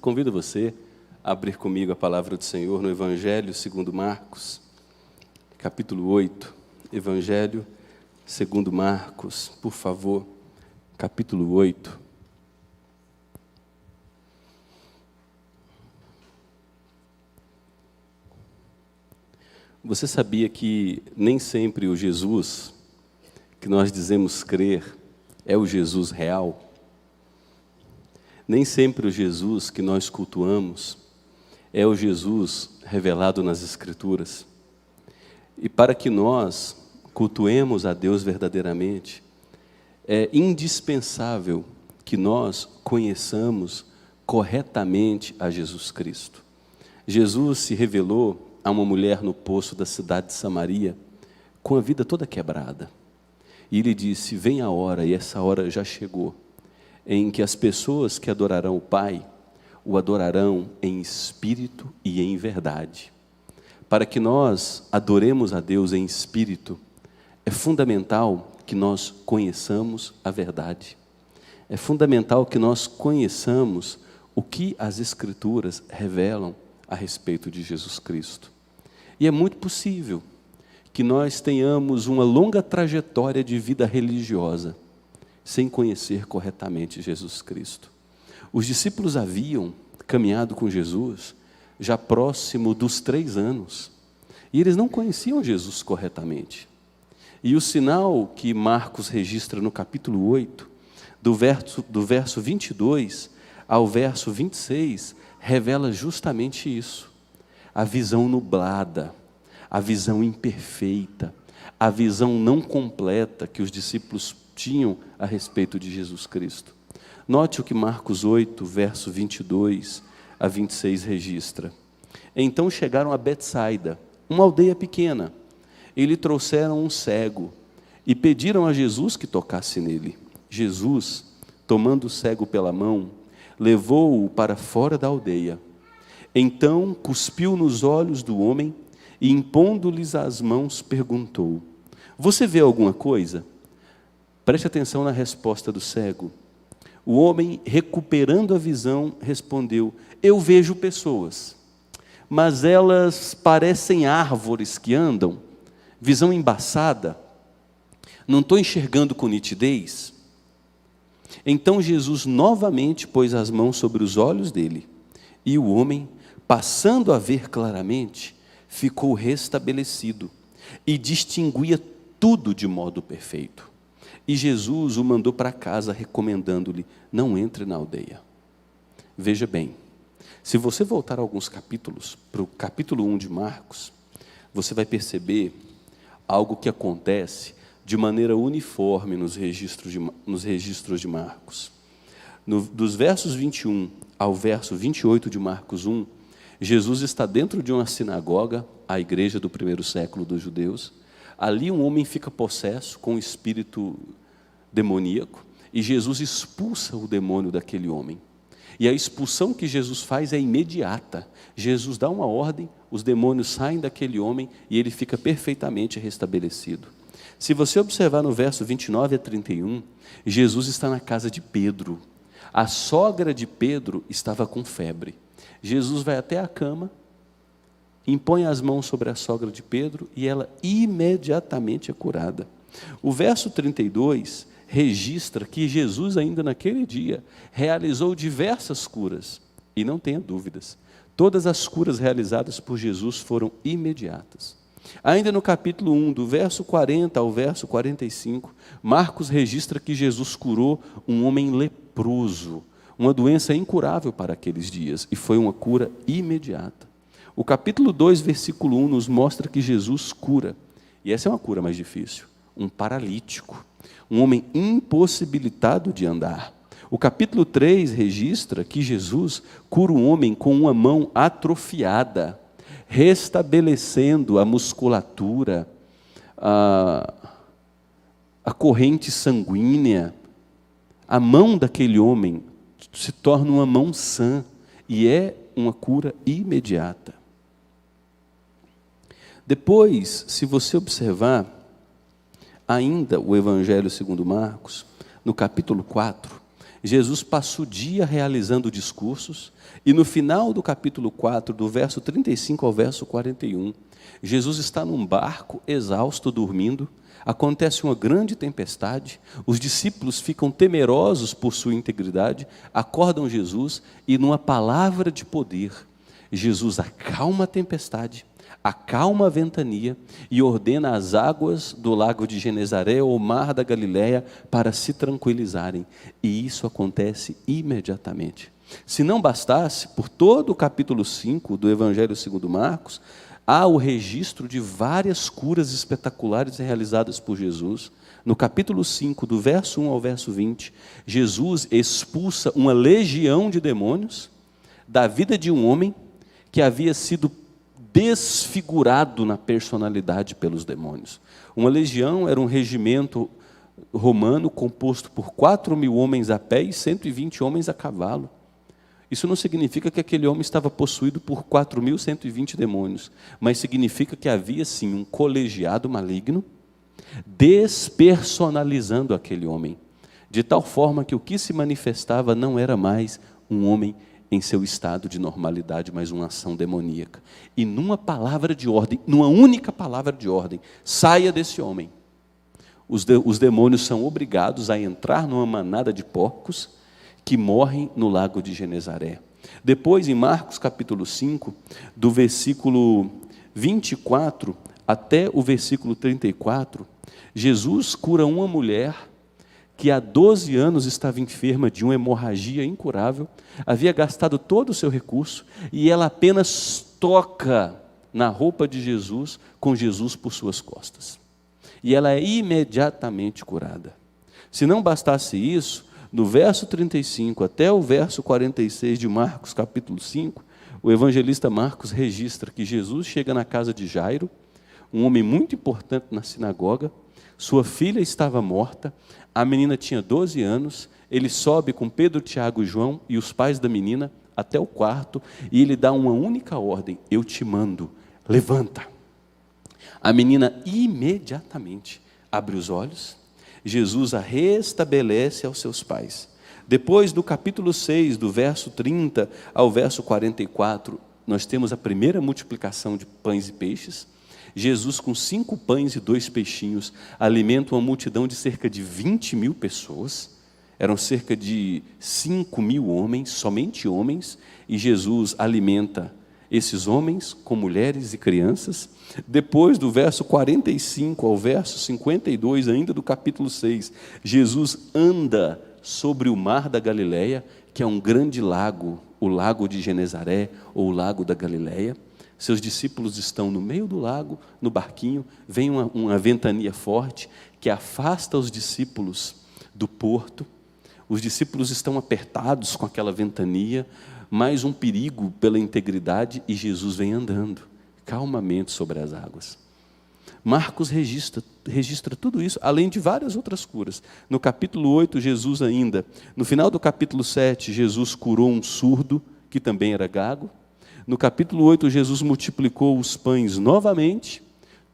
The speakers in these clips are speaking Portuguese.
Convido você a abrir comigo a palavra do Senhor no Evangelho segundo Marcos, capítulo 8. Evangelho segundo Marcos, por favor, capítulo 8. Você sabia que nem sempre o Jesus que nós dizemos crer é o Jesus real? Nem sempre o Jesus que nós cultuamos é o Jesus revelado nas Escrituras. E para que nós cultuemos a Deus verdadeiramente, é indispensável que nós conheçamos corretamente a Jesus Cristo. Jesus se revelou a uma mulher no poço da cidade de Samaria, com a vida toda quebrada. E ele disse: vem a hora, e essa hora já chegou, em que as pessoas que adorarão o Pai, o adorarão em espírito e em verdade. Para que nós adoremos a Deus em espírito, é fundamental que nós conheçamos a verdade. É fundamental que nós conheçamos o que as Escrituras revelam a respeito de Jesus Cristo. E é muito possível que nós tenhamos uma longa trajetória de vida religiosa, sem conhecer corretamente Jesus Cristo. Os discípulos haviam caminhado com Jesus já próximo dos 3 anos, e eles não conheciam Jesus corretamente. E o sinal que Marcos registra no capítulo 8, do verso 22 ao verso 26, revela justamente isso. A visão nublada, a visão imperfeita, a visão não completa que os discípulos tinham a respeito de Jesus Cristo. Note o que Marcos 8, verso 22 a 26 registra. Então chegaram a Betsaida, uma aldeia pequena, e lhe trouxeram um cego, e pediram a Jesus que tocasse nele. Jesus, tomando o cego pela mão, levou-o para fora da aldeia. Então cuspiu nos olhos do homem, e impondo-lhes as mãos, perguntou: você vê alguma coisa? Preste atenção na resposta do cego. O homem, recuperando a visão, respondeu: eu vejo pessoas, mas elas parecem árvores que andam, visão embaçada, não estou enxergando com nitidez. Então Jesus novamente pôs as mãos sobre os olhos dele, e o homem, passando a ver claramente, ficou restabelecido, e distinguia tudo de modo perfeito. E Jesus o mandou para casa, recomendando-lhe: não entre na aldeia. Veja bem, se você voltar alguns capítulos, para o capítulo 1 de Marcos, você vai perceber algo que acontece de maneira uniforme nos registros de Marcos. Dos versos 21 ao verso 28 de Marcos 1, Jesus está dentro de uma sinagoga, a igreja do primeiro século dos judeus. Ali um homem fica possesso com um espírito demoníaco, e Jesus expulsa o demônio daquele homem. E a expulsão que Jesus faz é imediata. Jesus dá uma ordem, os demônios saem daquele homem e ele fica perfeitamente restabelecido. Se você observar no verso 29 a 31, Jesus está na casa de Pedro. A sogra de Pedro estava com febre. Jesus vai até a cama, impõe as mãos sobre a sogra de Pedro e ela imediatamente é curada. O verso 32 registra que Jesus, ainda naquele dia, realizou diversas curas. E não tenha dúvidas, todas as curas realizadas por Jesus foram imediatas. Ainda no capítulo 1, do verso 40 ao verso 45, Marcos registra que Jesus curou um homem leproso, uma doença incurável para aqueles dias, e foi uma cura imediata. O capítulo 2, versículo 1, nos mostra que Jesus cura, e essa é uma cura mais difícil, um paralítico, um homem impossibilitado de andar. O capítulo 3 registra que Jesus cura um homem com uma mão atrofiada, restabelecendo a musculatura, a corrente sanguínea. A mão daquele homem se torna uma mão sã, e é uma cura imediata. Depois, se você observar ainda o Evangelho segundo Marcos, no capítulo 4, Jesus passa o dia realizando discursos, e no final do capítulo 4, do verso 35 ao verso 41, Jesus está num barco, exausto, dormindo, acontece uma grande tempestade, os discípulos ficam temerosos por sua integridade, acordam Jesus, e numa palavra de poder, Jesus acalma a tempestade, acalma a ventania e ordena as águas do lago de Genezaré ou mar da Galileia para se tranquilizarem. E isso acontece imediatamente. Se não bastasse, por todo o capítulo 5 do Evangelho segundo Marcos, há o registro de várias curas espetaculares realizadas por Jesus. No capítulo 5, do verso 1 ao verso 20, Jesus expulsa uma legião de demônios da vida de um homem que havia sido desfigurado na personalidade pelos demônios. Uma legião era um regimento romano composto por 4.000 homens a pé e 120 homens a cavalo. Isso não significa que aquele homem estava possuído por 4.120 demônios, mas significa que havia sim um colegiado maligno despersonalizando aquele homem, de tal forma que o que se manifestava não era mais um homem em seu estado de normalidade, mas uma ação demoníaca. E numa palavra de ordem, numa única palavra de ordem, saia desse homem. Os demônios são obrigados a entrar numa manada de porcos que morrem no lago de Genezaré. Depois, em Marcos capítulo 5, do versículo 24 até o versículo 34, Jesus cura uma mulher que há 12 anos estava enferma de uma hemorragia incurável, havia gastado todo o seu recurso, e ela apenas toca na roupa de Jesus, com Jesus por suas costas. E ela é imediatamente curada. Se não bastasse isso, do verso 35 até o verso 46 de Marcos capítulo 5, o evangelista Marcos registra que Jesus chega na casa de Jairo, um homem muito importante na sinagoga, sua filha estava morta, a menina tinha 12 anos, ele sobe com Pedro, Tiago e João e os pais da menina até o quarto, e ele dá uma única ordem: eu te mando, levanta. A menina imediatamente abre os olhos, Jesus a restabelece aos seus pais. Depois do capítulo 6, do verso 30 ao verso 44, nós temos a primeira multiplicação de pães e peixes. Jesus, com 5 pães e 2 peixinhos, alimenta uma multidão de cerca de 20.000 pessoas. Eram cerca de 5.000 homens, somente homens, e Jesus alimenta esses homens com mulheres e crianças. Depois do verso 45 ao verso 52, ainda do capítulo 6, Jesus anda sobre o mar da Galileia, que é um grande lago, o lago de Genezaré, ou o lago da Galileia. Seus discípulos estão no meio do lago, no barquinho, vem uma ventania forte, que afasta os discípulos do porto. Os discípulos estão apertados com aquela ventania, mais um perigo pela integridade, e Jesus vem andando calmamente sobre as águas. Marcos registra tudo isso, além de várias outras curas. No capítulo 8, Jesus ainda, no final do capítulo 7, Jesus curou um surdo, que também era gago. No capítulo 8, Jesus multiplicou os pães novamente.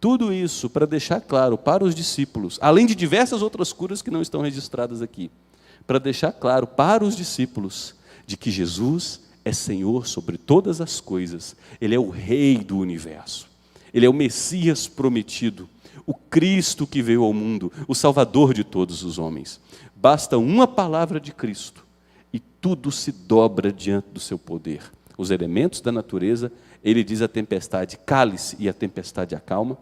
Tudo isso para deixar claro para os discípulos, além de diversas outras curas que não estão registradas aqui, para deixar claro para os discípulos de que Jesus é Senhor sobre todas as coisas. Ele é o Rei do universo. Ele é o Messias prometido, o Cristo que veio ao mundo, o Salvador de todos os homens. Basta uma palavra de Cristo e tudo se dobra diante do seu poder. Os elementos da natureza, ele diz à tempestade, cale-se, e a tempestade acalma.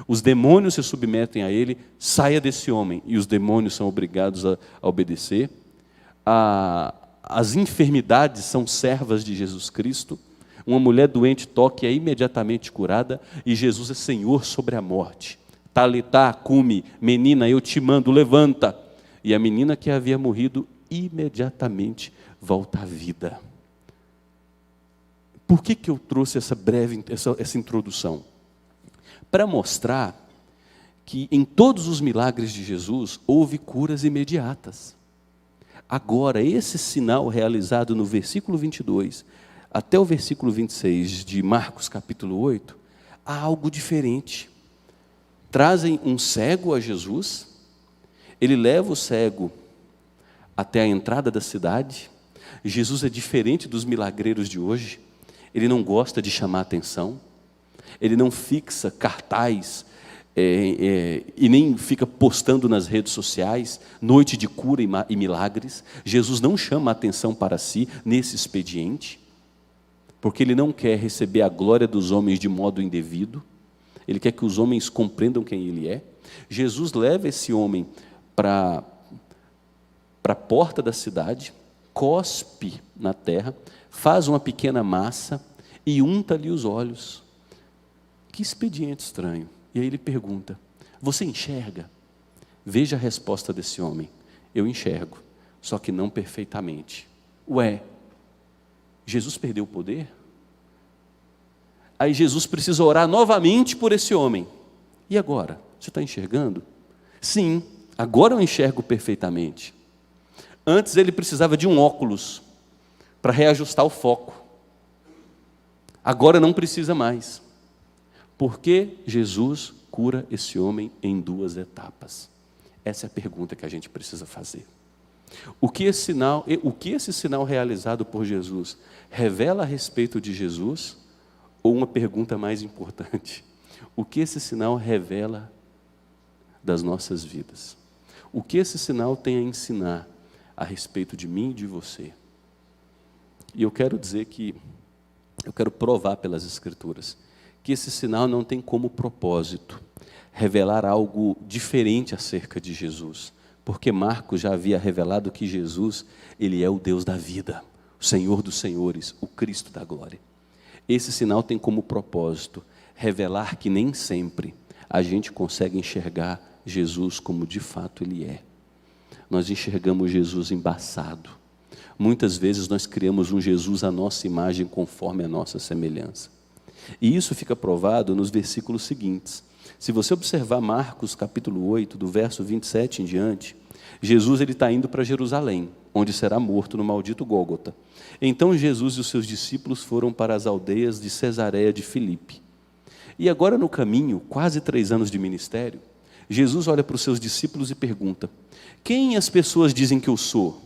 Os demônios se submetem a ele, saia desse homem, e os demônios são obrigados a obedecer. As enfermidades são servas de Jesus Cristo. Uma mulher doente toca e é imediatamente curada, e Jesus é Senhor sobre a morte. Talitá, cumi, menina, eu te mando, levanta. E a menina que havia morrido imediatamente volta à vida. Por que eu trouxe essa introdução? Para mostrar que em todos os milagres de Jesus houve curas imediatas. Agora, esse sinal realizado no versículo 22 até o versículo 26 de Marcos capítulo 8, há algo diferente. Trazem um cego a Jesus, ele leva o cego até a entrada da cidade. Jesus é diferente dos milagreiros de hoje. Ele não gosta de chamar atenção. Ele não fixa cartaz e nem fica postando nas redes sociais, noite de cura e milagres. Jesus não chama a atenção para si nesse expediente, porque Ele não quer receber a glória dos homens de modo indevido. Ele quer que os homens compreendam quem Ele é. Jesus leva esse homem para a porta da cidade, cospe na terra, faz uma pequena massa e unta-lhe os olhos. Que expediente estranho. E aí ele pergunta: você enxerga? Veja a resposta desse homem: eu enxergo, só que não perfeitamente. Ué, Jesus perdeu o poder? Aí Jesus precisa orar novamente por esse homem. E agora? Você está enxergando? Sim, agora eu enxergo perfeitamente. Antes ele precisava de um óculos para reajustar o foco. Agora não precisa mais. Por que Jesus cura esse homem em 2 etapas? Essa é a pergunta que a gente precisa fazer. O que esse sinal realizado por Jesus revela a respeito de Jesus? Ou uma pergunta mais importante: o que esse sinal revela das nossas vidas? O que esse sinal tem a ensinar a respeito de mim e de você? E eu quero dizer que, eu quero provar pelas Escrituras, que esse sinal não tem como propósito revelar algo diferente acerca de Jesus, porque Marcos já havia revelado que Jesus, Ele é o Deus da vida, o Senhor dos senhores, o Cristo da glória. Esse sinal tem como propósito revelar que nem sempre a gente consegue enxergar Jesus como de fato Ele é. Nós enxergamos Jesus embaçado. Muitas vezes nós criamos um Jesus à nossa imagem, conforme a nossa semelhança. E isso fica provado nos versículos seguintes. Se você observar Marcos capítulo 8, do verso 27 em diante, Jesus está indo para Jerusalém, onde será morto no maldito Gólgota. Então Jesus e os seus discípulos foram para as aldeias de Cesareia de Filipe. E agora no caminho, quase 3 anos de ministério, Jesus olha para os seus discípulos e pergunta: quem as pessoas dizem que eu sou?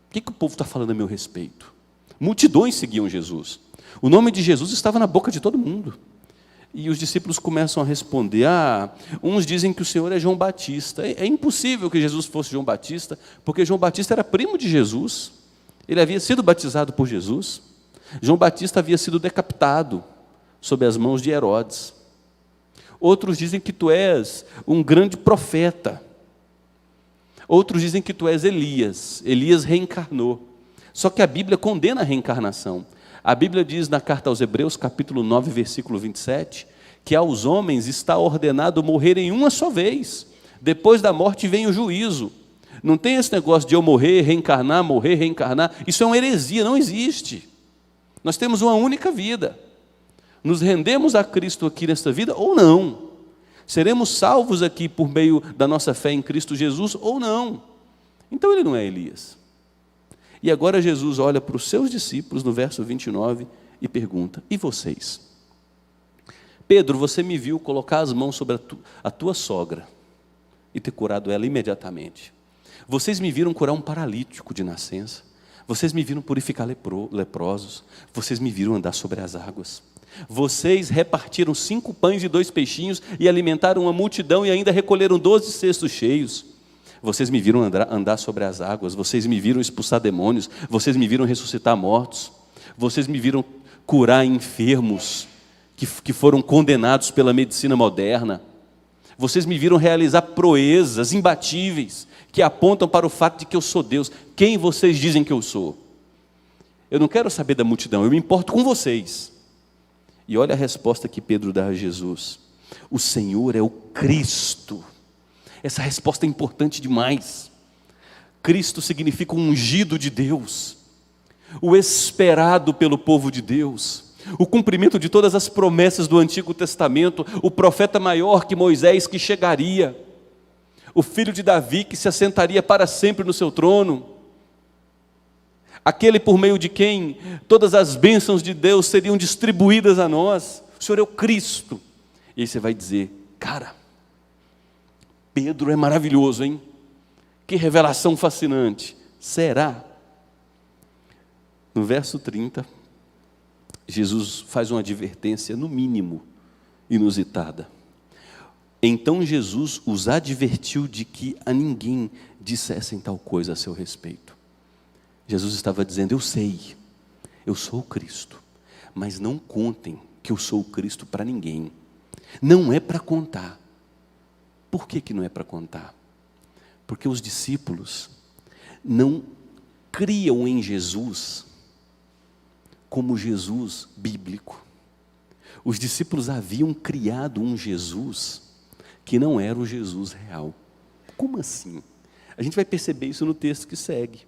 O que o povo está falando a meu respeito? Multidões seguiam Jesus. O nome de Jesus estava na boca de todo mundo. E os discípulos começam a responder: uns dizem que o Senhor é João Batista. É impossível que Jesus fosse João Batista, porque João Batista era primo de Jesus. Ele havia sido batizado por Jesus. João Batista havia sido decapitado sob as mãos de Herodes. Outros dizem que tu és um grande profeta. Outros dizem que tu és Elias. Elias reencarnou. Só que a Bíblia condena a reencarnação. A Bíblia diz na carta aos Hebreus, capítulo 9, versículo 27, que aos homens está ordenado morrerem uma só vez. Depois da morte vem o juízo. Não tem esse negócio de eu morrer, reencarnar. Isso é uma heresia, não existe. Nós temos uma única vida. Nos rendemos a Cristo aqui nesta vida ou não. Seremos salvos aqui por meio da nossa fé em Cristo Jesus ou não. Então ele não é Elias. E agora Jesus olha para os seus discípulos no verso 29 e pergunta: e vocês? Pedro, você me viu colocar as mãos sobre a tua sogra e ter curado ela imediatamente. Vocês me viram curar um paralítico de nascença. Vocês me viram purificar leprosos. Vocês me viram andar sobre as águas. Vocês repartiram 5 pães e 2 peixinhos e alimentaram uma multidão e ainda recolheram 12 cestos cheios. Vocês me viram andar sobre as águas. Vocês me viram expulsar demônios. Vocês me viram ressuscitar mortos. Vocês me viram curar enfermos que foram condenados pela medicina moderna. Vocês me viram realizar proezas imbatíveis que apontam para o fato de que eu sou Deus. Quem vocês dizem que eu sou? Eu não quero saber da multidão, eu me importo com vocês. E olha a resposta que Pedro dá a Jesus: o Senhor é o Cristo. Essa resposta é importante demais. Cristo significa o ungido de Deus, o esperado pelo povo de Deus, o cumprimento de todas as promessas do Antigo Testamento, o profeta maior que Moisés que chegaria, o filho de Davi que se assentaria para sempre no seu trono, aquele por meio de quem todas as bênçãos de Deus seriam distribuídas a nós. O Senhor é o Cristo. E aí você vai dizer: cara, Pedro é maravilhoso, hein? Que revelação fascinante. Será? No verso 30, Jesus faz uma advertência, no mínimo, inusitada. Então Jesus os advertiu de que a ninguém dissessem tal coisa a seu respeito. Jesus estava dizendo: eu sei, eu sou o Cristo, mas não contem que eu sou o Cristo para ninguém. Não é para contar. Por que não é para contar? Porque os discípulos não criam em Jesus como Jesus bíblico. Os discípulos haviam criado um Jesus que não era o Jesus real. Como assim? A gente vai perceber isso no texto que segue.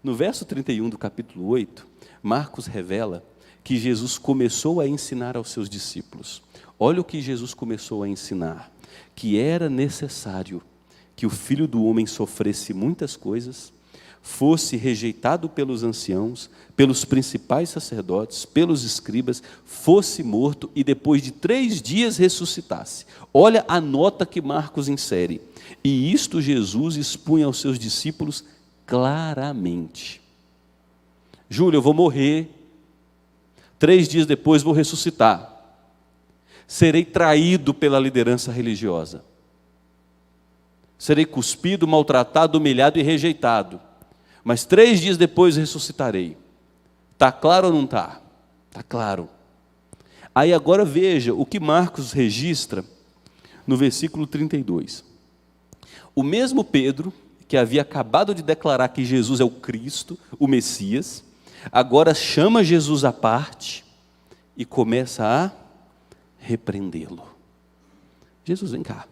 No verso 31 do capítulo 8, Marcos revela que Jesus começou a ensinar aos seus discípulos. Olha o que Jesus começou a ensinar: que era necessário que o Filho do Homem sofresse muitas coisas, fosse rejeitado pelos anciãos, pelos principais sacerdotes, pelos escribas, fosse morto e depois de 3 dias ressuscitasse. Olha a nota que Marcos insere. E isto Jesus expunha aos seus discípulos claramente. Júlio, eu vou morrer, 3 dias depois vou ressuscitar. Serei traído pela liderança religiosa. Serei cuspido, maltratado, humilhado e rejeitado. Mas 3 dias depois ressuscitarei. Está claro ou não está? Está claro. Aí agora veja o que Marcos registra no versículo 32. O mesmo Pedro, que havia acabado de declarar que Jesus é o Cristo, o Messias, agora chama Jesus à parte e começa a repreendê-lo. Jesus, vem cá.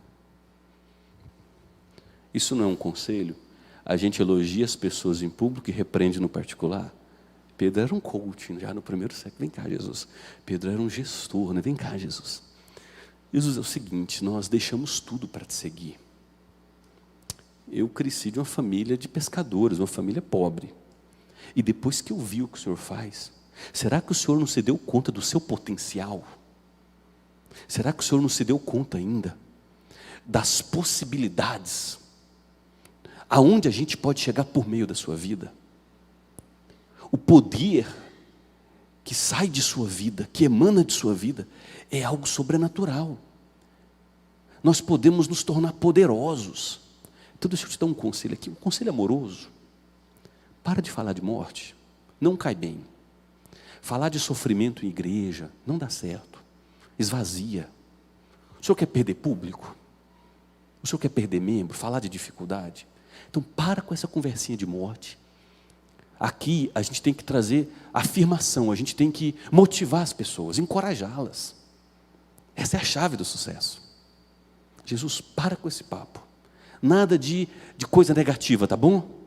Isso não é um conselho? A gente elogia as pessoas em público e repreende no particular. Pedro era um coach já no primeiro século. Vem cá, Jesus. Pedro era um gestor, né? Vem cá, Jesus. Jesus, é o seguinte: nós deixamos tudo para te seguir. Eu cresci de uma família de pescadores, uma família pobre. E depois que eu vi o que o Senhor faz, será que o Senhor não se deu conta do seu potencial? Será que o Senhor não se deu conta ainda das possibilidades aonde a gente pode chegar por meio da sua vida? O poder que sai de sua vida, que emana de sua vida, é algo sobrenatural. Nós podemos nos tornar poderosos. Então deixa eu te dar um conselho aqui, um conselho amoroso. Para de falar de morte, não cai bem. Falar de sofrimento em igreja não dá certo, esvazia. O senhor quer perder público? O senhor quer perder membro? Falar de dificuldade? Então para com essa conversinha de morte. Aqui a gente tem que trazer afirmação, a gente tem que motivar as pessoas, encorajá-las. Essa é a chave do sucesso. Jesus, para com esse papo. Nada de coisa negativa, tá bom?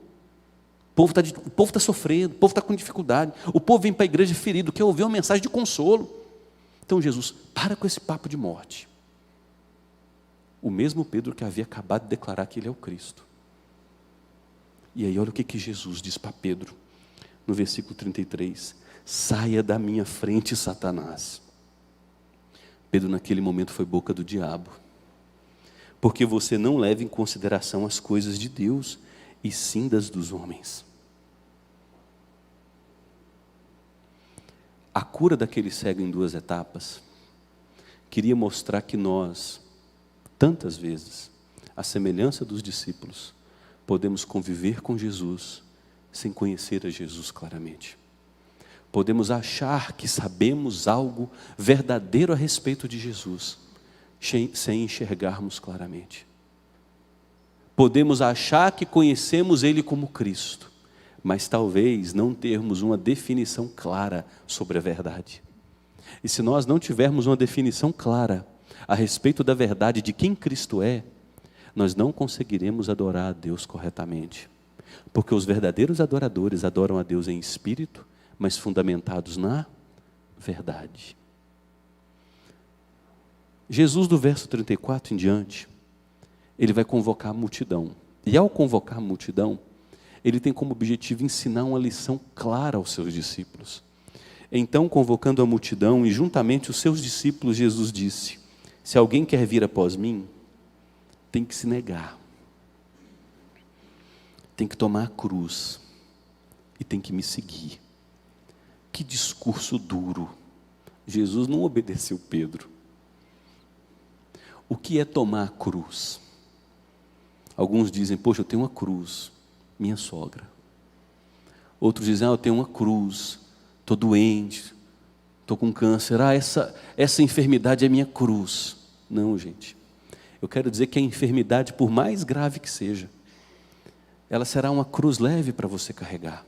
O povo está sofrendo, o povo está com dificuldade, o povo vem para a igreja ferido, quer ouvir uma mensagem de consolo. Então Jesus, para com esse papo de morte. O mesmo Pedro que havia acabado de declarar que ele é o Cristo. E aí olha o que Jesus diz para Pedro, no versículo 33, saia da minha frente, Satanás. Pedro naquele momento foi boca do diabo, porque você não leva em consideração as coisas de Deus, e sim das dos homens. A cura daquele cego em 2 etapas, queria mostrar que nós, tantas vezes, à semelhança dos discípulos, podemos conviver com Jesus, sem conhecer a Jesus claramente. Podemos achar que sabemos algo verdadeiro a respeito de Jesus, sem enxergarmos claramente. Podemos achar que conhecemos Ele como Cristo, mas talvez não termos uma definição clara sobre a verdade. E se nós não tivermos uma definição clara a respeito da verdade de quem Cristo é, nós não conseguiremos adorar a Deus corretamente. Porque os verdadeiros adoradores adoram a Deus em espírito, mas fundamentados na verdade. Jesus, do verso 34 em diante, ele vai convocar a multidão. E ao convocar a multidão, ele tem como objetivo ensinar uma lição clara aos seus discípulos. Então, convocando a multidão e juntamente os seus discípulos, Jesus disse: se alguém quer vir após mim, tem que se negar. tem que tomar a cruz e tem que me seguir. Que discurso duro. Jesus não obedeceu Pedro. O que é tomar a cruz? Alguns dizem, poxa, eu tenho uma cruz, minha sogra. Outros dizem, eu tenho uma cruz, estou doente, estou com câncer. Essa enfermidade é minha cruz. Não, gente. Eu quero dizer que a enfermidade, por mais grave que seja, ela será uma cruz leve para você carregar.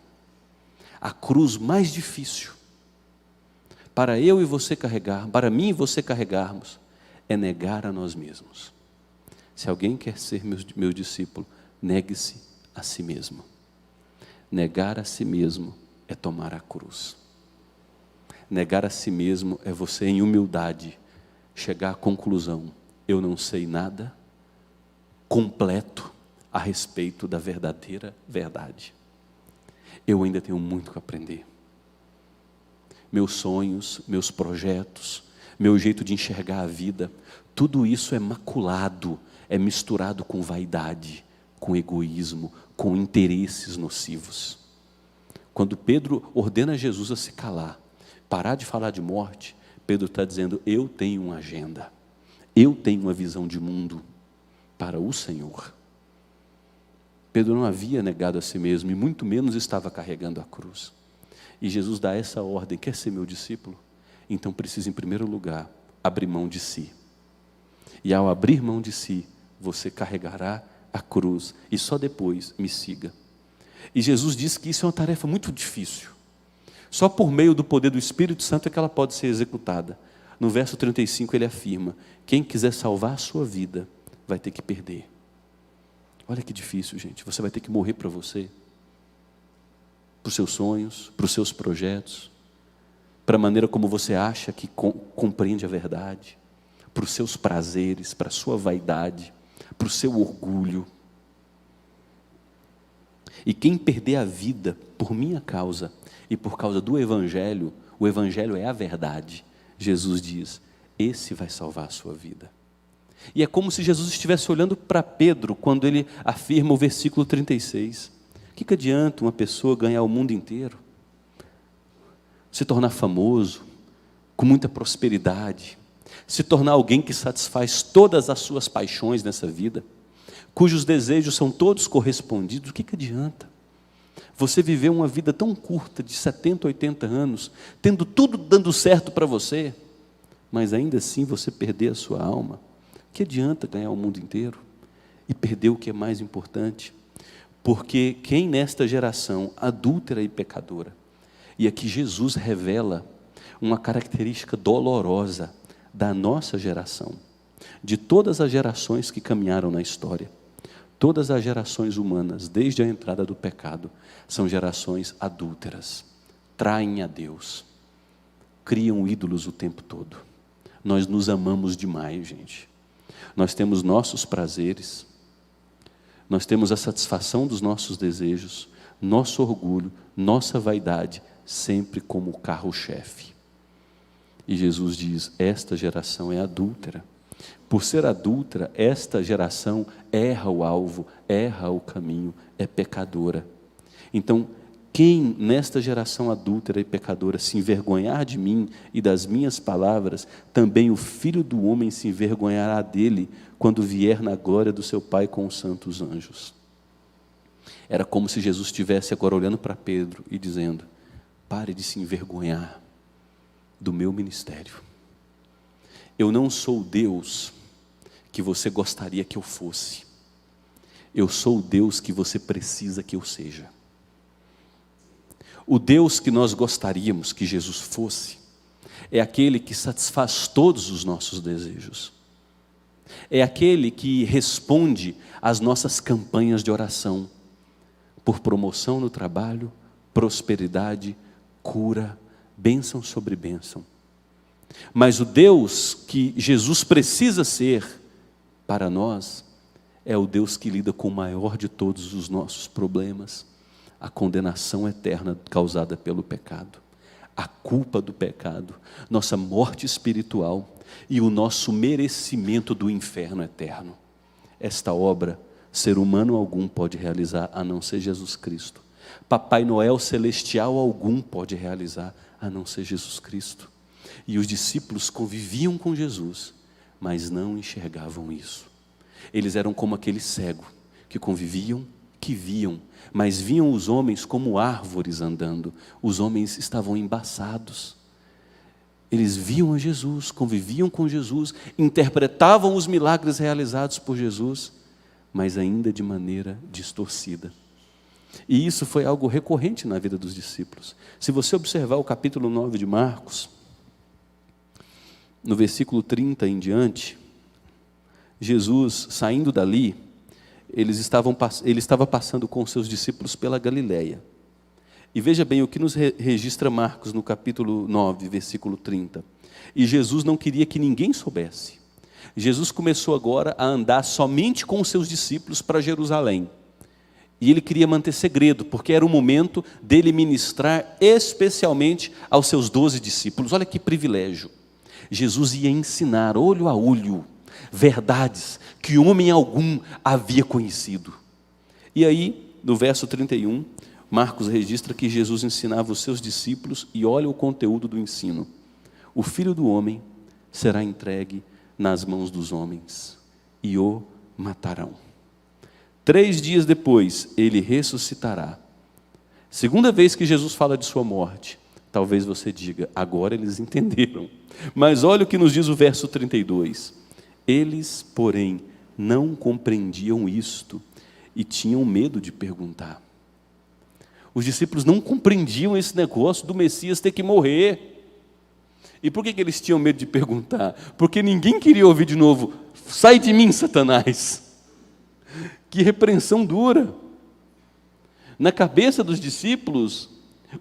A cruz mais difícil para eu e você carregar, para mim e você carregarmos, é negar a nós mesmos. Se alguém quer ser meu discípulo, negue-se a si mesmo. Negar a si mesmo é tomar a cruz. Negar a si mesmo é você, em humildade, chegar à conclusão: eu não sei nada completo a respeito da verdadeira verdade. Eu ainda tenho muito que aprender. Meus sonhos, meus projetos, meu jeito de enxergar a vida, tudo isso é maculado, é misturado com vaidade, com egoísmo, com interesses nocivos. Quando Pedro ordena Jesus a se calar, parar de falar de morte, Pedro está dizendo, eu tenho uma agenda, eu tenho uma visão de mundo para o Senhor. Pedro não havia negado a si mesmo, e muito menos estava carregando a cruz. E Jesus dá essa ordem, quer ser meu discípulo? Então precisa, em primeiro lugar, abrir mão de si. E ao abrir mão de si, você carregará a cruz, e só depois me siga. E Jesus disse que isso é uma tarefa muito difícil. Só por meio do poder do Espírito Santo é que ela pode ser executada. No verso 35 ele afirma, quem quiser salvar a sua vida, vai ter que perder. Olha que difícil, gente, você vai ter que morrer para você. Para os seus sonhos, para os seus projetos, para a maneira como você acha que compreende a verdade, para os seus prazeres, para a sua vaidade, para o seu orgulho. E quem perder a vida por minha causa e por causa do Evangelho, o Evangelho é a verdade, Jesus diz, esse vai salvar a sua vida. E é como se Jesus estivesse olhando para Pedro, quando ele afirma o versículo 36, o que adianta uma pessoa ganhar o mundo inteiro, se tornar famoso, com muita prosperidade, se tornar alguém que satisfaz todas as suas paixões nessa vida, cujos desejos são todos correspondidos, o que adianta? Você viver uma vida tão curta, de 70, 80 anos, tendo tudo dando certo para você, mas ainda assim você perder a sua alma. O que adianta ganhar o mundo inteiro e perder o que é mais importante? Porque quem nesta geração adúltera e pecadora, e aqui Jesus revela uma característica dolorosa da nossa geração, de todas as gerações que caminharam na história, todas as gerações humanas, desde a entrada do pecado, são gerações adúlteras, traem a Deus, criam ídolos o tempo todo. Nós nos amamos demais, gente. Nós temos nossos prazeres, nós temos a satisfação dos nossos desejos, nosso orgulho, nossa vaidade, sempre como o carro-chefe. E Jesus diz, esta geração é adúltera. Por ser adúltera, esta geração erra o alvo, erra o caminho, é pecadora. Então, quem nesta geração adúltera e pecadora se envergonhar de mim e das minhas palavras, também o Filho do Homem se envergonhará dele, quando vier na glória do seu Pai com os santos anjos. Era como se Jesus estivesse agora olhando para Pedro e dizendo, pare de se envergonhar do meu ministério. Eu não sou o Deus que você gostaria que eu fosse. Eu sou o Deus que você precisa que eu seja. O Deus que nós gostaríamos que Jesus fosse, é aquele que satisfaz todos os nossos desejos. É aquele que responde às nossas campanhas de oração, por promoção no trabalho, prosperidade, cura, bênção sobre bênção. Mas o Deus que Jesus precisa ser para nós, é o Deus que lida com o maior de todos os nossos problemas, a condenação eterna causada pelo pecado, a culpa do pecado, nossa morte espiritual e o nosso merecimento do inferno eterno. Esta obra ser humano algum pode realizar, a não ser Jesus Cristo. Papai Noel celestial algum pode realizar, a não ser Jesus Cristo. E os discípulos conviviam com Jesus, mas não enxergavam isso. Eles eram como aquele cego, que conviviam, que viam, mas viam os homens como árvores andando. Os homens estavam embaçados. Eles viam a Jesus, conviviam com Jesus, interpretavam os milagres realizados por Jesus, mas ainda de maneira distorcida. E isso foi algo recorrente na vida dos discípulos. Se você observar o capítulo 9 de Marcos, no versículo 30 em diante, Jesus, saindo dali, ele estava passando com os seus discípulos pela Galileia. E veja bem o que nos registra Marcos no capítulo 9, versículo 30. E Jesus não queria que ninguém soubesse. Jesus começou agora a andar somente com os seus discípulos para Jerusalém. E ele queria manter segredo, porque era o momento dele ministrar especialmente aos seus 12 discípulos. Olha que privilégio. Jesus ia ensinar, olho a olho, verdades que homem algum havia conhecido. E aí, no verso 31, Marcos registra que Jesus ensinava os seus discípulos, e olha o conteúdo do ensino: o Filho do Homem será entregue nas mãos dos homens, e o matarão. 3 dias depois, ele ressuscitará. Segunda vez que Jesus fala de sua morte. Talvez você diga, agora eles entenderam. Mas olha o que nos diz o verso 32. Eles, porém, não compreendiam isto e tinham medo de perguntar. Os discípulos não compreendiam esse negócio do Messias ter que morrer. E por que eles tinham medo de perguntar? Porque ninguém queria ouvir de novo, sai de mim, Satanás. Que repreensão dura. Na cabeça dos discípulos,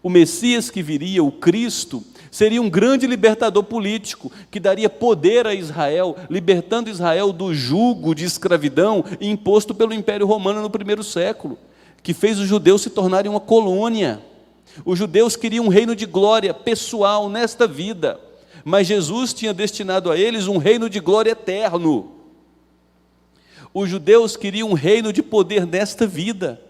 o Messias que viria, o Cristo, seria um grande libertador político, que daria poder a Israel, libertando Israel do jugo de escravidão imposto pelo Império Romano no primeiro século, que fez os judeus se tornarem uma colônia. Os judeus queriam um reino de glória pessoal nesta vida, mas Jesus tinha destinado a eles um reino de glória eterno. Os judeus queriam um reino de poder nesta vida,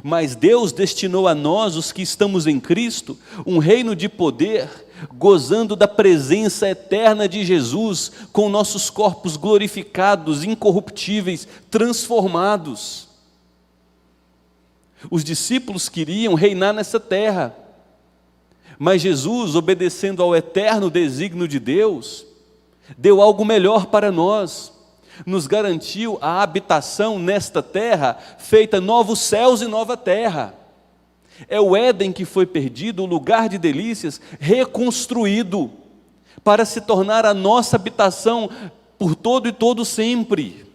mas Deus destinou a nós, os que estamos em Cristo, um reino de poder, gozando da presença eterna de Jesus, com nossos corpos glorificados, incorruptíveis, transformados. Os discípulos queriam reinar nessa terra, mas Jesus, obedecendo ao eterno desígnio de Deus, deu algo melhor para nós. Nos garantiu a habitação nesta terra, feita novos céus e nova terra. É o Éden que foi perdido, o lugar de delícias, reconstruído, para se tornar a nossa habitação por todo e todo sempre.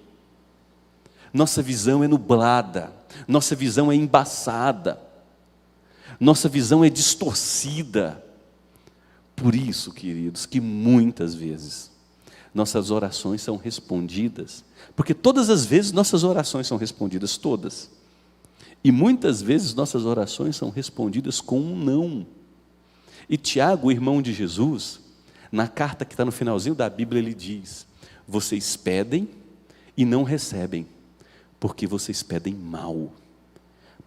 Nossa visão é nublada, nossa visão é embaçada, nossa visão é distorcida. Por isso, queridos, que muitas vezes nossas orações são respondidas, porque todas as vezes nossas orações são respondidas, todas, e muitas vezes nossas orações são respondidas com um não. E Tiago, o irmão de Jesus, na carta que está no finalzinho da Bíblia, ele diz: vocês pedem e não recebem, porque vocês pedem mal,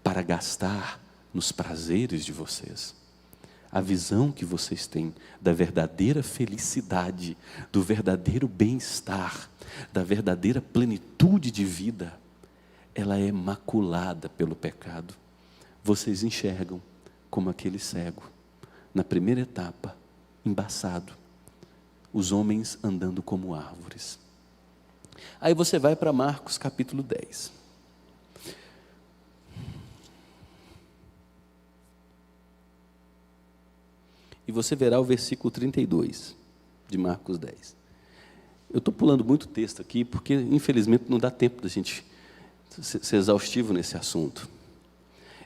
para gastar nos prazeres de vocês. A visão que vocês têm da verdadeira felicidade, do verdadeiro bem-estar, da verdadeira plenitude de vida, ela é maculada pelo pecado. Vocês enxergam como aquele cego, na primeira etapa, embaçado, os homens andando como árvores. Aí você vai para Marcos capítulo 10. E você verá o versículo 32 de Marcos 10. Eu estou pulando muito texto aqui, porque infelizmente não dá tempo da gente ser exaustivo nesse assunto.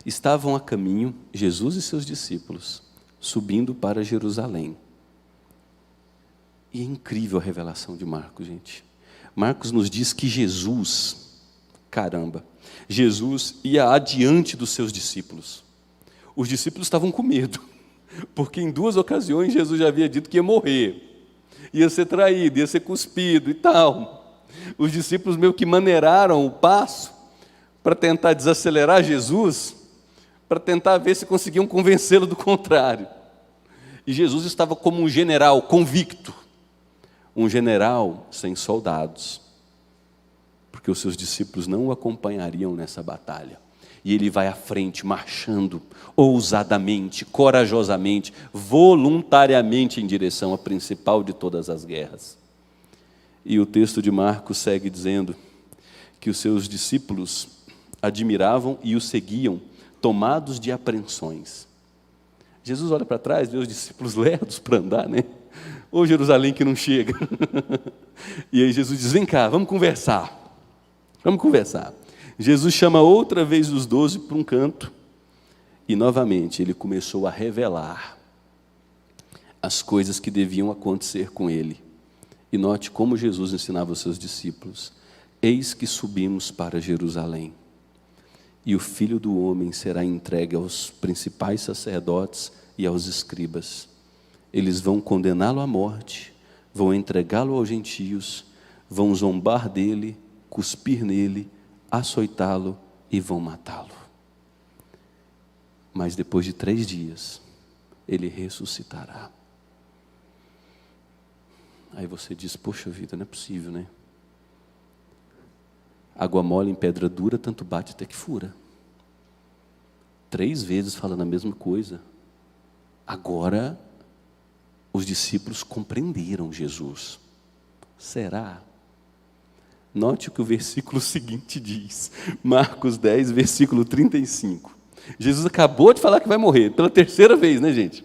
Estavam a caminho, Jesus e seus discípulos, subindo para Jerusalém. E é incrível a revelação de Marcos, gente. Marcos nos diz que Jesus ia adiante dos seus discípulos. Os discípulos estavam com medo, porque em 2 ocasiões Jesus já havia dito que ia morrer, ia ser traído, ia ser cuspido e tal. Os discípulos meio que maneiraram o passo, para tentar desacelerar Jesus, para tentar ver se conseguiam convencê-lo do contrário. E Jesus estava como um general convicto, um general sem soldados, porque os seus discípulos não o acompanhariam nessa batalha. E ele vai à frente, marchando ousadamente, corajosamente, voluntariamente em direção à principal de todas as guerras. E o texto de Marcos segue dizendo que os seus discípulos admiravam e o seguiam, tomados de apreensões. Jesus olha para trás, vê os discípulos lerdos para andar, né? Ô Jerusalém que não chega. E aí Jesus diz, vem cá, vamos conversar. Vamos conversar. Jesus chama outra vez os 12 para um canto e novamente ele começou a revelar as coisas que deviam acontecer com ele. E note como Jesus ensinava os seus discípulos. Eis que subimos para Jerusalém e o Filho do Homem será entregue aos principais sacerdotes e aos escribas. Eles vão condená-lo à morte, vão entregá-lo aos gentios, vão zombar dele, cuspir nele, açoitá-lo e vão matá-lo. Mas depois de 3 dias, ele ressuscitará. Aí você diz, poxa vida, não é possível, né? Água mole em pedra dura, tanto bate até que fura. 3 vezes falando a mesma coisa. Agora, os discípulos compreenderam Jesus. Será? Note o que o versículo seguinte diz. Marcos 10, versículo 35. Jesus acabou de falar que vai morrer, pela 3ª vez, né, gente?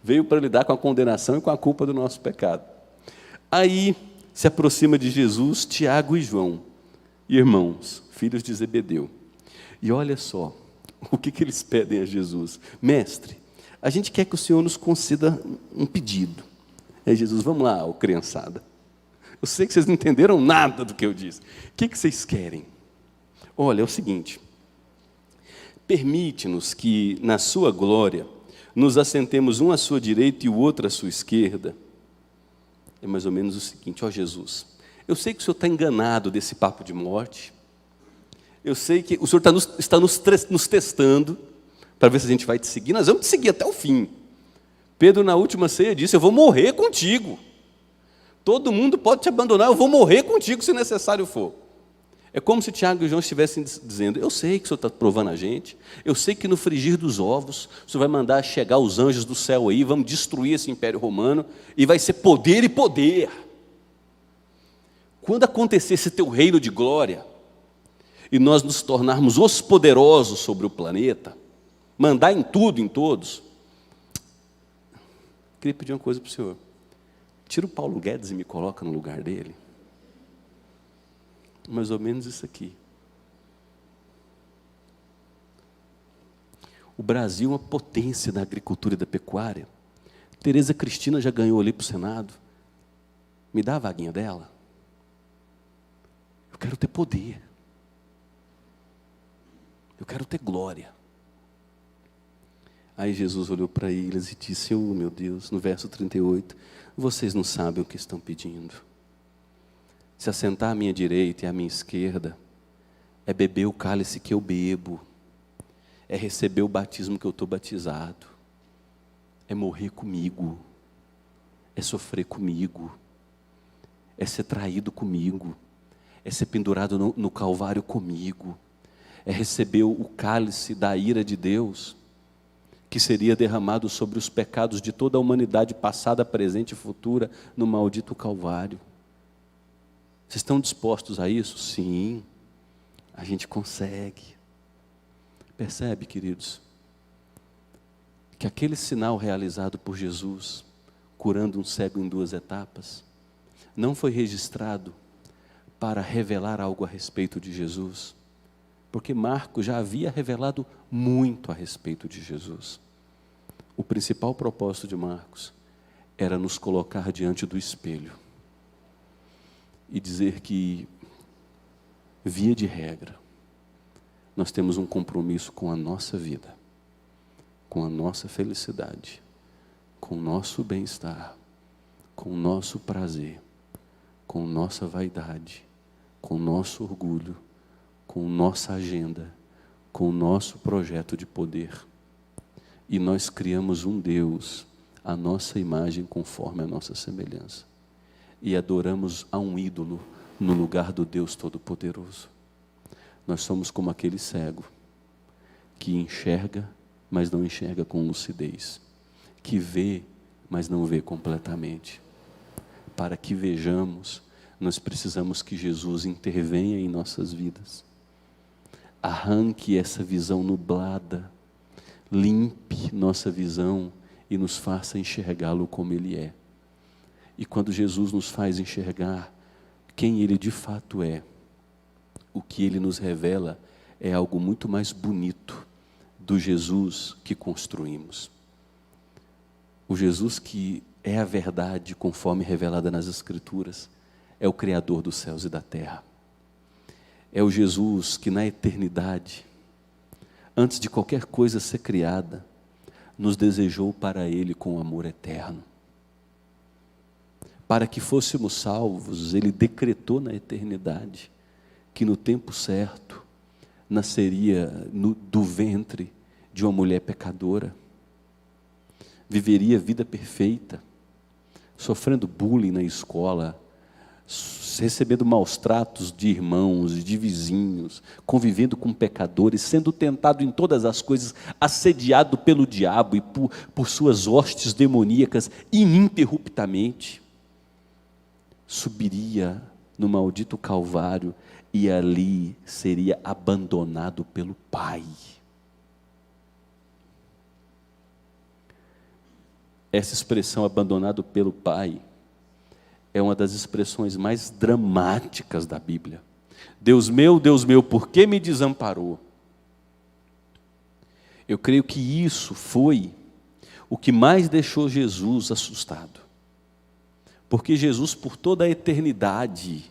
Veio para lidar com a condenação e com a culpa do nosso pecado. Aí, se aproxima de Jesus Tiago e João, irmãos, filhos de Zebedeu. E olha só, o que eles pedem a Jesus? Mestre, a gente quer que o Senhor nos conceda um pedido. Aí Jesus, vamos lá, ô criançada. Eu sei que vocês não entenderam nada do que eu disse. O que vocês querem? Olha, é o seguinte. Permite-nos que, na sua glória, nos assentemos um à sua direita e o outro à sua esquerda. É mais ou menos o seguinte, ó Jesus, eu sei que o Senhor está enganado desse papo de morte. Eu sei que o Senhor está nos testando para ver se a gente vai te seguir. Nós vamos te seguir até o fim. Pedro, na última ceia, disse, eu vou morrer contigo. Todo mundo pode te abandonar, eu vou morrer contigo se necessário for. É como se Tiago e João estivessem dizendo, eu sei que o Senhor está provando a gente, eu sei que no frigir dos ovos, o Senhor vai mandar chegar os anjos do céu aí, vamos destruir esse império romano, e vai ser poder e poder. Quando acontecer esse teu reino de glória, e nós nos tornarmos os poderosos sobre o planeta, mandar em tudo, em todos, queria pedir uma coisa para o Senhor. Tira o Paulo Guedes e me coloca no lugar dele. Mais ou menos isso aqui. O Brasil é uma potência na agricultura e da pecuária. Tereza Cristina já ganhou ali para o Senado. Me dá a vaguinha dela. Eu quero ter poder. Eu quero ter glória. Aí Jesus olhou para eles e disse, oh meu Deus, no verso 38, vocês não sabem o que estão pedindo. Se assentar à minha direita e à minha esquerda, é beber o cálice que eu bebo, é receber o batismo que eu estou batizado, é morrer comigo, é sofrer comigo, é ser traído comigo, é ser pendurado no Calvário comigo, é receber o cálice da ira de Deus, que seria derramado sobre os pecados de toda a humanidade passada, presente e futura, no maldito Calvário. Vocês estão dispostos a isso? Sim, a gente consegue. Percebe, queridos, que aquele sinal realizado por Jesus, curando um cego em 2 etapas, não foi registrado para revelar algo a respeito de Jesus, porque Marcos já havia revelado muito a respeito de Jesus. O principal propósito de Marcos era nos colocar diante do espelho e dizer que, via de regra, nós temos um compromisso com a nossa vida, com a nossa felicidade, com o nosso bem-estar, com o nosso prazer, com nossa vaidade, com o nosso orgulho, com nossa agenda, com o nosso projeto de poder. E nós criamos um Deus, a nossa imagem conforme a nossa semelhança. E adoramos a um ídolo no lugar do Deus Todo-Poderoso. Nós somos como aquele cego que enxerga, mas não enxerga com lucidez, que vê, mas não vê completamente. Para que vejamos, nós precisamos que Jesus intervenha em nossas vidas, arranque essa visão nublada, limpe nossa visão e nos faça enxergá-lo como Ele é. E quando Jesus nos faz enxergar quem Ele de fato é, o que Ele nos revela é algo muito mais bonito do Jesus que construímos. O Jesus que é a verdade conforme revelada nas Escrituras, é o Criador dos céus e da terra. É o Jesus que na eternidade, antes de qualquer coisa ser criada, nos desejou para Ele com amor eterno. Para que fôssemos salvos, Ele decretou na eternidade que no tempo certo nasceria do ventre de uma mulher pecadora, viveria vida perfeita, sofrendo bullying na escola, recebendo maus tratos de irmãos e de vizinhos, convivendo com pecadores, sendo tentado em todas as coisas, assediado pelo diabo e por suas hostes demoníacas ininterruptamente, subiria no maldito Calvário e ali seria abandonado pelo Pai. Essa expressão, abandonado pelo Pai, é uma das expressões mais dramáticas da Bíblia. Deus meu, por que me desamparou? Eu creio que isso foi o que mais deixou Jesus assustado. Porque Jesus, por toda a eternidade,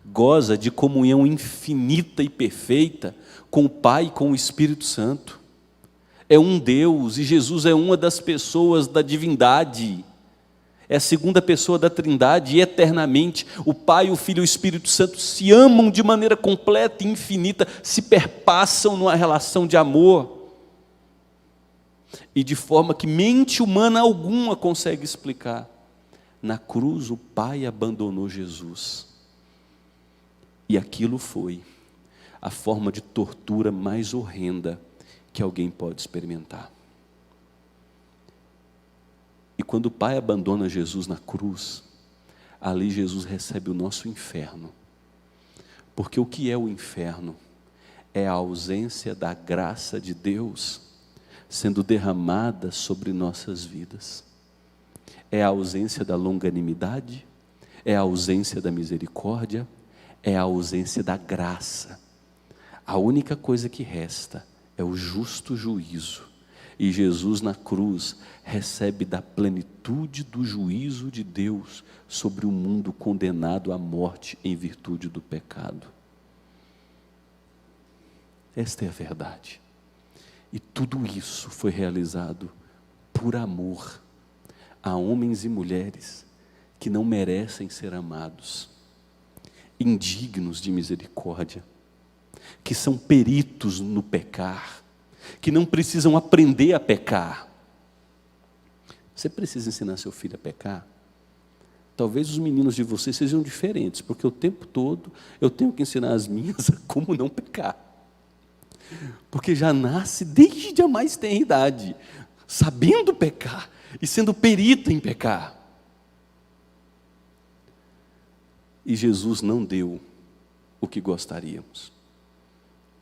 goza de comunhão infinita e perfeita com o Pai e com o Espírito Santo. É um Deus, e Jesus é uma das pessoas da divindade. É a segunda pessoa da Trindade, e eternamente o Pai, o Filho e o Espírito Santo se amam de maneira completa e infinita, se perpassam numa relação de amor, e de forma que mente humana alguma consegue explicar. Na cruz o Pai abandonou Jesus, e aquilo foi a forma de tortura mais horrenda que alguém pode experimentar. E quando o Pai abandona Jesus na cruz, ali Jesus recebe o nosso inferno. Porque o que é o inferno? É a ausência da graça de Deus sendo derramada sobre nossas vidas. É a ausência da longanimidade, é a ausência da misericórdia, é a ausência da graça. A única coisa que resta é o justo juízo. E Jesus na cruz recebe da plenitude do juízo de Deus sobre o mundo condenado à morte em virtude do pecado. Esta é a verdade. E tudo isso foi realizado por amor a homens e mulheres que não merecem ser amados, indignos de misericórdia, que são peritos no pecar, que não precisam aprender a pecar. Você precisa ensinar seu filho a pecar? Talvez os meninos de vocês sejam diferentes, porque o tempo todo eu tenho que ensinar as minhas a como não pecar. Porque já nasce desde a mais tenra idade, sabendo pecar e sendo perito em pecar. E Jesus não deu o que gostaríamos.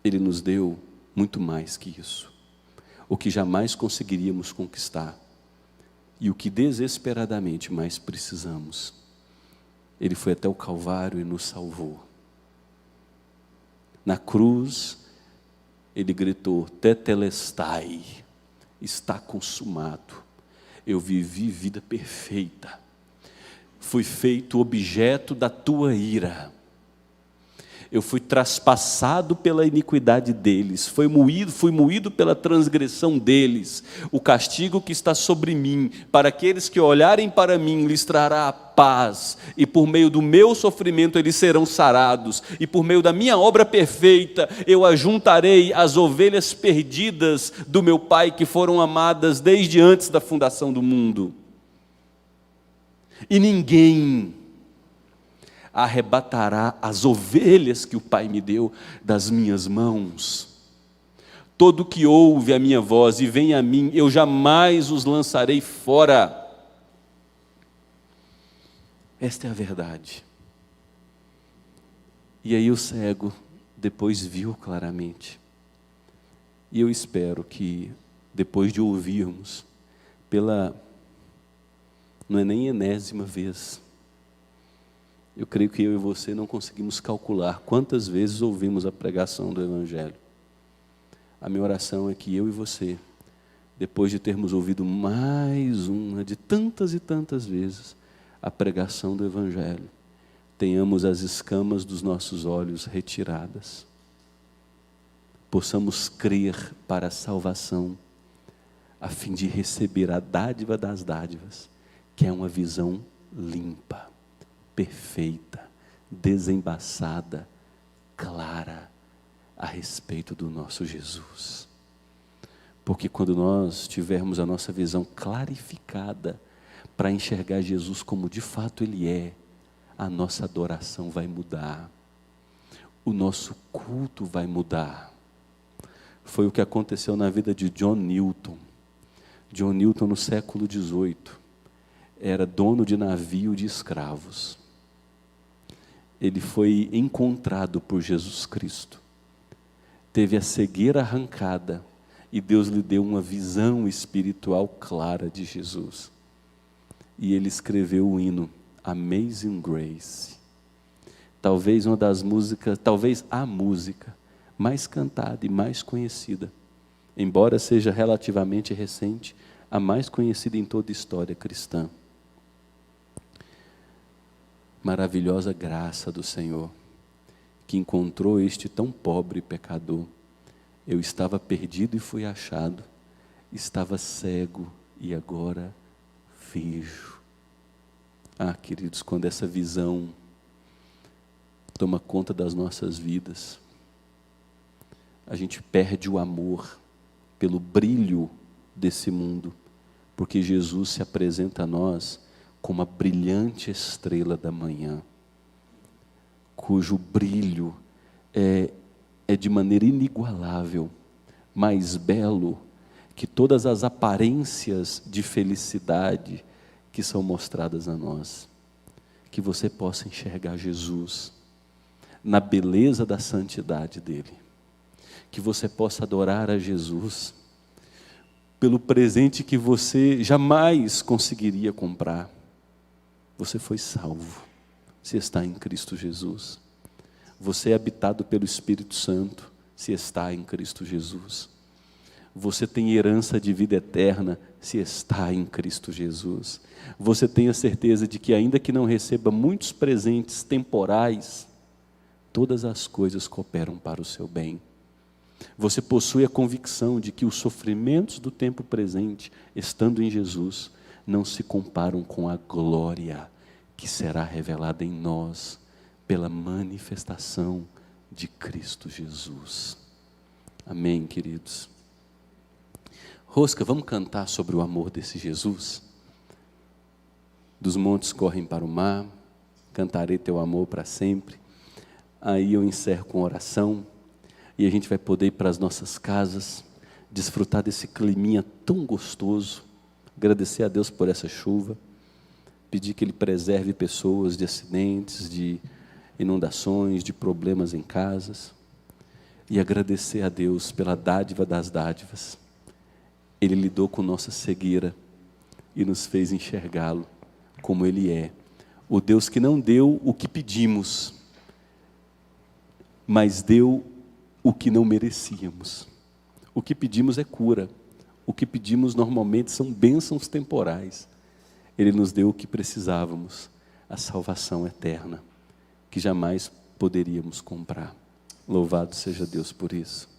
Ele nos deu muito mais que isso. O que jamais conseguiríamos conquistar. E o que desesperadamente mais precisamos. Ele foi até o Calvário e nos salvou. Na cruz, Ele gritou, tetelestai, está consumado. Eu vivi vida perfeita. Fui feito objeto da tua ira. eu fui traspassado pela iniquidade deles, fui moído pela transgressão deles. O castigo que está sobre mim, para aqueles que olharem para mim, lhes trará a paz, e por meio do meu sofrimento eles serão sarados, e por meio da minha obra perfeita, eu ajuntarei as ovelhas perdidas do meu Pai, que foram amadas desde antes da fundação do mundo. E ninguém arrebatará as ovelhas que o Pai me deu das minhas mãos. Todo que ouve a minha voz e vem a mim, eu jamais os lançarei fora. Esta é a verdade. E aí o cego depois viu claramente. E eu espero que, depois de ouvirmos, não é nem enésima vez, eu creio que eu e você não conseguimos calcular quantas vezes ouvimos a pregação do Evangelho. A minha oração é que eu e você, depois de termos ouvido mais uma de tantas e tantas vezes a pregação do Evangelho, tenhamos as escamas dos nossos olhos retiradas, possamos crer para a salvação, a fim de receber a dádiva das dádivas, que é uma visão limpa, perfeita, desembaçada, clara a respeito do nosso Jesus. Porque quando nós tivermos a nossa visão clarificada para enxergar Jesus como de fato Ele é, a nossa adoração vai mudar, o nosso culto vai mudar. Foi o que aconteceu na vida de John Newton. John Newton, no século XVIII, era dono de navio de escravos. Ele foi encontrado por Jesus Cristo, teve a cegueira arrancada, e Deus lhe deu uma visão espiritual clara de Jesus. E ele escreveu o hino Amazing Grace. Talvez uma das músicas, talvez a música mais cantada e mais conhecida, embora seja relativamente recente, a mais conhecida em toda a história cristã. Maravilhosa graça do Senhor, que encontrou este tão pobre pecador. Eu estava perdido e fui achado, estava cego e agora vejo. Ah, queridos, quando essa visão toma conta das nossas vidas, a gente perde o amor pelo brilho desse mundo, porque Jesus se apresenta a nós como a brilhante estrela da manhã, cujo brilho é de maneira inigualável, mais belo que todas as aparências de felicidade que são mostradas a nós. Que você possa enxergar Jesus na beleza da santidade dele, que você possa adorar a Jesus pelo presente que você jamais conseguiria comprar. Você foi salvo, se está em Cristo Jesus. Você é habitado pelo Espírito Santo, se está em Cristo Jesus. Você tem herança de vida eterna, se está em Cristo Jesus. Você tem a certeza de que, ainda que não receba muitos presentes temporais, todas as coisas cooperam para o seu bem. Você possui a convicção de que os sofrimentos do tempo presente, estando em Jesus, não se comparam com a glória que será revelada em nós pela manifestação de Cristo Jesus. Amém, queridos? Rosca, vamos cantar sobre o amor desse Jesus? Dos montes correm para o mar, cantarei teu amor para sempre. Aí eu encerro com oração, e a gente vai poder ir para as nossas casas, desfrutar desse climinha tão gostoso, agradecer a Deus por essa chuva, pedir que Ele preserve pessoas de acidentes, de inundações, de problemas em casas, e agradecer a Deus pela dádiva das dádivas. Ele lidou com nossa cegueira e nos fez enxergá-lo como Ele é, o Deus que não deu o que pedimos, mas deu o que não merecíamos. O que pedimos é cura, o que pedimos normalmente são bênçãos temporais. Ele nos deu o que precisávamos, a salvação eterna, que jamais poderíamos comprar. Louvado seja Deus por isso.